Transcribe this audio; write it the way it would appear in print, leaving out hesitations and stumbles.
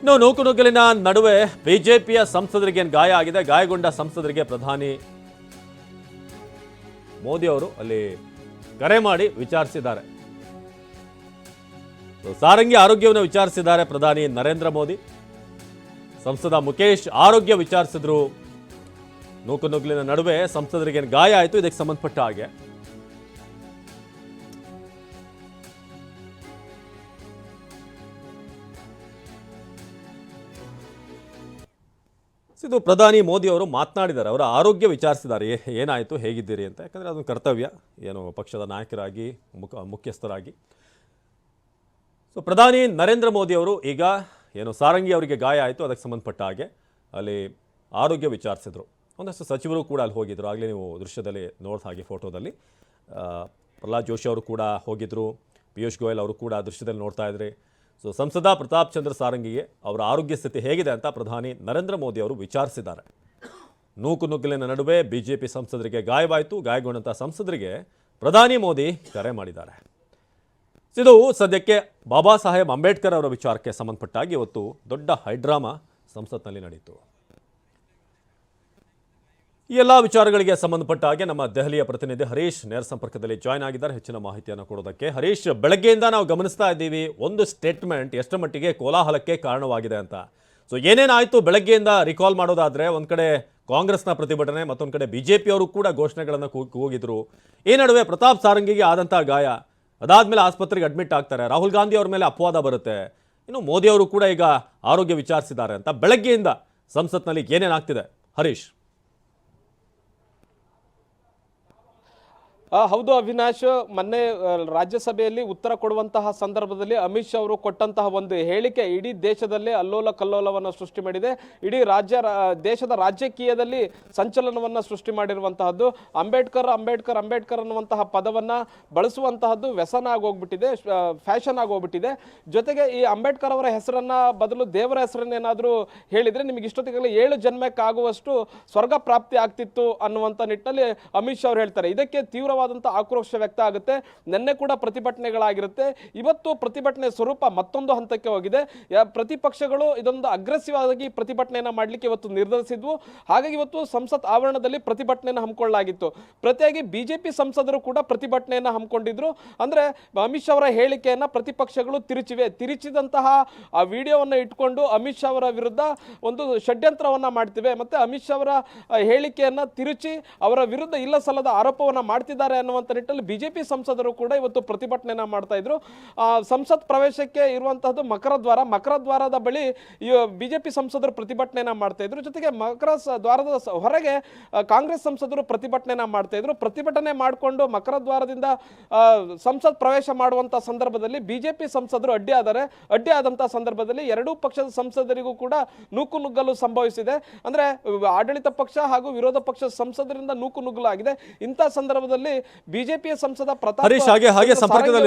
ನೂಕುನುಗ್ಗಲಿನ ನಡುವೆ ಬಿಜೆಪಿಯ ಸಂಸದರಿಗೆ ಗಾಯ ಆಗಿದೆ. ಗಾಯಗೊಂಡ ಸಂಸದರಿಗೆ ಪ್ರಧಾನಿ ಮೋದಿ ಅವರು ಅಲ್ಲಿ ಕರೆ ಮಾಡಿ ವಿಚಾರಿಸಿದ್ದಾರೆ. ಸಾರಂಗಿ ಆರೋಗ್ಯವನ್ನು ವಿಚಾರಿಸಿದ್ದಾರೆ ಪ್ರಧಾನಿ ನರೇಂದ್ರ ಮೋದಿ. ಸಂಸದ ಮುಖೇಶ್ ಆರೋಗ್ಯ ವಿಚಾರಿಸಿದ್ರು. ನೂಕುನುಗ್ಗಲಿನ ನಡುವೆ ಸಂಸದರಿಗೆ ಗಾಯ ಆಯಿತು. ಇದಕ್ಕೆ ಸಂಬಂಧಪಟ್ಟ ಹಾಗೆ ಇದು ಪ್ರಧಾನಿ ಮೋದಿ ಅವರು ಮಾತನಾಡಿದ್ದಾರೆ. ಅವರ ಆರೋಗ್ಯ ವಿಚಾರಿಸಿದ್ದಾರೆ, ಏನಾಯಿತು, ಹೇಗಿದ್ದೀರಿ ಅಂತ. ಯಾಕಂದರೆ ಅದೊಂದು ಕರ್ತವ್ಯ, ಏನು ಪಕ್ಷದ ನಾಯಕರಾಗಿ ಮುಖ್ಯಸ್ಥರಾಗಿ. ಸೊ ಪ್ರಧಾನಿ ನರೇಂದ್ರ ಮೋದಿ ಅವರು ಈಗ ಏನು ಸಾರಂಗಿ ಅವರಿಗೆ ಗಾಯ ಆಯಿತು, ಅದಕ್ಕೆ ಸಂಬಂಧಪಟ್ಟ ಹಾಗೆ ಅಲ್ಲಿ ಆರೋಗ್ಯ ವಿಚಾರಿಸಿದ್ರು. ಒಂದಷ್ಟು ಸಚಿವರು ಕೂಡ ಅಲ್ಲಿ ಹೋಗಿದ್ರು. ಆಗಲೇ ನೀವು ದೃಶ್ಯದಲ್ಲಿ ನೋಡ್ದ ಹಾಗೆ ಫೋಟೋದಲ್ಲಿ ಪ್ರಹ್ಲಾದ್ ಜೋಶಿ ಅವರು ಕೂಡ ಹೋಗಿದ್ರು. ಪಿಯೂಷ್ ಗೋಯಲ್ ಅವರು ಕೂಡ ದೃಶ್ಯದಲ್ಲಿ ನೋಡ್ತಾ ಇದ್ರಿ. ಸೊ ಸಂಸದ ಪ್ರತಾಪ್ ಚಂದ್ರ ಸಾರಂಗಿಗೆ ಅವರ ಆರೋಗ್ಯ ಸ್ಥಿತಿ ಹೇಗಿದೆ ಅಂತ ಪ್ರಧಾನಿ ನರೇಂದ್ರ ಮೋದಿ ಅವರು ವಿಚಾರಿಸಿದ್ದಾರೆ. ನೂಕುನುಗ್ಗಲಿನ ನಡುವೆ ಬಿಜೆಪಿ ಸಂಸದರಿಗೆ ಗಾಯವಾಯಿತು. ಗಾಯಗೊಂಡಂಥ ಸಂಸದರಿಗೆ ಪ್ರಧಾನಿ ಮೋದಿ ಕರೆ ಮಾಡಿದ್ದಾರೆ. ಇದು ಸದ್ಯಕ್ಕೆ ಬಾಬಾ ಸಾಹೇಬ್ ಅಂಬೇಡ್ಕರ್ ಅವರ ವಿಚಾರಕ್ಕೆ ಸಂಬಂಧಪಟ್ಟಾಗಿ ಇವತ್ತು ದೊಡ್ಡ ಹೈಡ್ರಾಮಾ ಸಂಸತ್ನಲ್ಲಿ ನಡೆಯಿತು. ಈ ಎಲ್ಲ ವಿಚಾರಗಳಿಗೆ ಸಂಬಂಧಪಟ್ಟ ಹಾಗೆ ನಮ್ಮ ದೆಹಲಿಯ ಪ್ರತಿನಿಧಿ ಹರೀಶ್ ನೇರ ಸಂಪರ್ಕದಲ್ಲಿ ಜಾಯ್ನ್ ಆಗಿದ್ದಾರೆ ಹೆಚ್ಚಿನ ಮಾಹಿತಿಯನ್ನು ಕೊಡೋದಕ್ಕೆ. ಹರೀಶ್, ಬೆಳಗ್ಗೆಯಿಂದ ನಾವು ಗಮನಿಸ್ತಾ ಇದ್ದೀವಿ ಒಂದು ಸ್ಟೇಟ್ಮೆಂಟ್ ಎಷ್ಟರ ಮಟ್ಟಿಗೆ ಕೋಲಾಹಲಕ್ಕೆ ಕಾರಣವಾಗಿದೆ ಅಂತ. ಸೊ ಏನೇನಾಯಿತು ಬೆಳಗ್ಗೆಯಿಂದ ರಿಕಾಲ್ ಮಾಡೋದಾದ್ರೆ, ಒಂದು ಕಡೆ ಕಾಂಗ್ರೆಸ್ನ ಪ್ರತಿಭಟನೆ, ಮತ್ತೊಂದು ಕಡೆ ಬಿಜೆಪಿಯವರು ಕೂಡ ಘೋಷಣೆಗಳನ್ನು ಕೂಗಿದ್ರು. ಈ ನಡುವೆ ಪ್ರತಾಪ್ ಸಾರಂಗಿಗೆ ಆದಂತಹ ಗಾಯ, ಅದಾದ್ಮೇಲೆ ಆಸ್ಪತ್ರೆಗೆ ಅಡ್ಮಿಟ್ ಆಗ್ತಾರೆ. ರಾಹುಲ್ ಗಾಂಧಿ ಅವ್ರ ಮೇಲೆ ಅಪವಾದ ಬರುತ್ತೆ. ಇನ್ನು ಮೋದಿ ಅವರು ಕೂಡ ಈಗ ಆರೋಗ್ಯ ವಿಚಾರಿಸಿದ್ದಾರೆ ಅಂತ ಬೆಳಗ್ಗೆಯಿಂದ ಸಂಸತ್ನಲ್ಲಿ ಏನೇನಾಗ್ತಿದೆ ಹರೀಶ್? ಹೌದು ಅವಿನಾಶ್, ಮೊನ್ನೆ ರಾಜ್ಯಸಭೆಯಲ್ಲಿ ಉತ್ತರ ಕೊಡುವಂತಹ ಸಂದರ್ಭದಲ್ಲಿ ಅಮಿತ್ ಶಾ ಅವರು ಕೊಟ್ಟಂತಹ ಒಂದು ಹೇಳಿಕೆ ಇಡೀ ದೇಶದಲ್ಲೇ ಅಲ್ಲೋಲ ಕಲ್ಲೋಲವನ್ನು ಸೃಷ್ಟಿ ಮಾಡಿದೆ. ಇಡೀ ದೇಶದ ರಾಜಕೀಯದಲ್ಲಿ ಸಂಚಲನವನ್ನು ಸೃಷ್ಟಿ ಮಾಡಿರುವಂತಹದ್ದು. ಅಂಬೇಡ್ಕರ್ ಅಂಬೇಡ್ಕರ್ ಅಂಬೇಡ್ಕರ್ ಅನ್ನುವಂತಹ ಪದವನ್ನು ಬಳಸುವಂತಹದ್ದು ವ್ಯಸನ ಆಗೋಗ್ಬಿಟ್ಟಿದೆ, ಫ್ಯಾಷನ್ ಆಗೋಗ್ಬಿಟ್ಟಿದೆ. ಜೊತೆಗೆ ಈ ಅಂಬೇಡ್ಕರ್ ಅವರ ಹೆಸರನ್ನ ಬದಲು ದೇವರ ಹೆಸರನ್ನೇನಾದರೂ ಹೇಳಿದರೆ ನಿಮಗೆ ಇಷ್ಟೊತ್ತಿಗೆ 7 ಜನ್ಮಕ್ಕಾಗುವಷ್ಟು ಸ್ವರ್ಗ ಪ್ರಾಪ್ತಿ ಆಗ್ತಿತ್ತು ಅನ್ನುವಂಥ ನಿಟ್ಟಿನಲ್ಲಿ ಅಮಿತ್ ಶಾ ಅವರು ಹೇಳ್ತಾರೆ. ಇದಕ್ಕೆ ತೀವ್ರವಾದ ಆಕ್ರೋಶ ವ್ಯಕ್ತ ಆಗುತ್ತೆ. ನಿನ್ನೆ ಕೂಡ ಪ್ರತಿಭಟನೆಗಳಾಗಿರುತ್ತೆ. ಇವತ್ತು ಪ್ರತಿಭಟನೆ ಸ್ವರೂಪ ಮತ್ತೊಂದು ಹಂತಕ್ಕೆ ಹೋಗಿದೆ. ಪ್ರತಿಪಕ್ಷಗಳು ಇದೊಂದು ಅಗ್ರೆಸಿವ್ ಆಗಿ ಪ್ರತಿಭಟನೆಯನ್ನ ಮಾಡಲಿಕ್ಕೆ ಇವತ್ತು ನಿರ್ಧರಿಸಿದ್ವು. ಹಾಗಾಗಿ ಇವತ್ತು ಸಂಸತ್ ಆವರಣದಲ್ಲಿ ಪ್ರತಿಭಟನೆಯನ್ನು ಹಮ್ಮಿಕೊಳ್ಳಲಾಗಿತ್ತು. ಪ್ರತಿಯಾಗಿ ಬಿಜೆಪಿ ಸಂಸದರು ಕೂಡ ಪ್ರತಿಭಟನೆಯನ್ನು ಹಮ್ಮಿಕೊಂಡಿದ್ರು. ಅಂದ್ರೆ ಅಮಿತ್ ಶಾ ಅವರ ಹೇಳಿಕೆಯನ್ನ ಪ್ರತಿಪಕ್ಷಗಳು ತಿರುಚಿದಂತಹ ಆ ವಿಡಿಯೋವನ್ನು ಇಟ್ಕೊಂಡು ಅಮಿತ್ ಶಾ ಅವರ ವಿರುದ್ಧ ಒಂದು ಷಡ್ಯಂತ್ರವನ್ನ ಮಾಡ್ತಿವೆ, ಮತ್ತೆ ಅಮಿತ್ ಶಾ ಅವರ ಹೇಳಿಕೆಯನ್ನ ತಿರುಚಿ ಅವರ ವಿರುದ್ಧ ಇಲ್ಲ ಸಲ್ಲದ ಆರೋಪವನ್ನ ಮಾಡ್ತಿದ್ದಾರೆ ಅನ್ನುವಂಥ ನಿಟ್ಟಿನಲ್ಲಿ ಬಿಜೆಪಿ ಸಂಸದರು ಕೂಡ ಇವತ್ತು ಪ್ರತಿಭಟನೆಯನ್ನ ಮಾಡ್ತಾ ಇದ್ರು. ಸಂಸತ್ ಪ್ರವೇಶಕ್ಕೆ ಇರುವಂತಹದ್ದು ಮಕರ ದ್ವಾರದ ಬಳಿ ಬಿಜೆಪಿ ಸಂಸದರು ಪ್ರತಿಭಟನೆಯನ್ನ ಮಾಡ್ತಾ ಇದ್ರು. ಜೊತೆಗೆ ಮಕರ ದ್ವಾರದ ಹೊರಗೆ ಕಾಂಗ್ರೆಸ್ ಸಂಸದರು ಪ್ರತಿಭಟನೆಯನ್ನ ಮಾಡ್ತಾ ಇದ್ರು. ಪ್ರತಿಭಟನೆ ಮಾಡಿಕೊಂಡು ಮಕರ ದ್ವಾರದಿಂದ ಸಂಸತ್ ಪ್ರವೇಶ ಮಾಡುವಂತಹ ಸಂದರ್ಭದಲ್ಲಿ ಬಿಜೆಪಿ ಸಂಸದರು ಅಡ್ಡಿ ಆದಂತಹ ಸಂದರ್ಭದಲ್ಲಿ ಎರಡೂ ಪಕ್ಷದ ಸಂಸದರಿಗೂ ಕೂಡ ನೂಕುನುಗ್ಗಲು ಸಂಭವಿಸಿದೆ. ಅಂದ್ರೆ ಆಡಳಿತ ಪಕ್ಷ ಹಾಗೂ ವಿರೋಧ ಪಕ್ಷದ ಸಂಸದರಿಂದ ನೂಕುನುಗ್ಗಲಾಗಿದೆ. ಇಂತಹ ಸಂದರ್ಭದಲ್ಲಿ ಬಿಜೆಪಿಯ ಸಂಸದ ಪ್ರತಾಪ್ ಹರೀಶ್ ಹಾಗೆ ಸಂಪರ್ಕದಲ್ಲಿ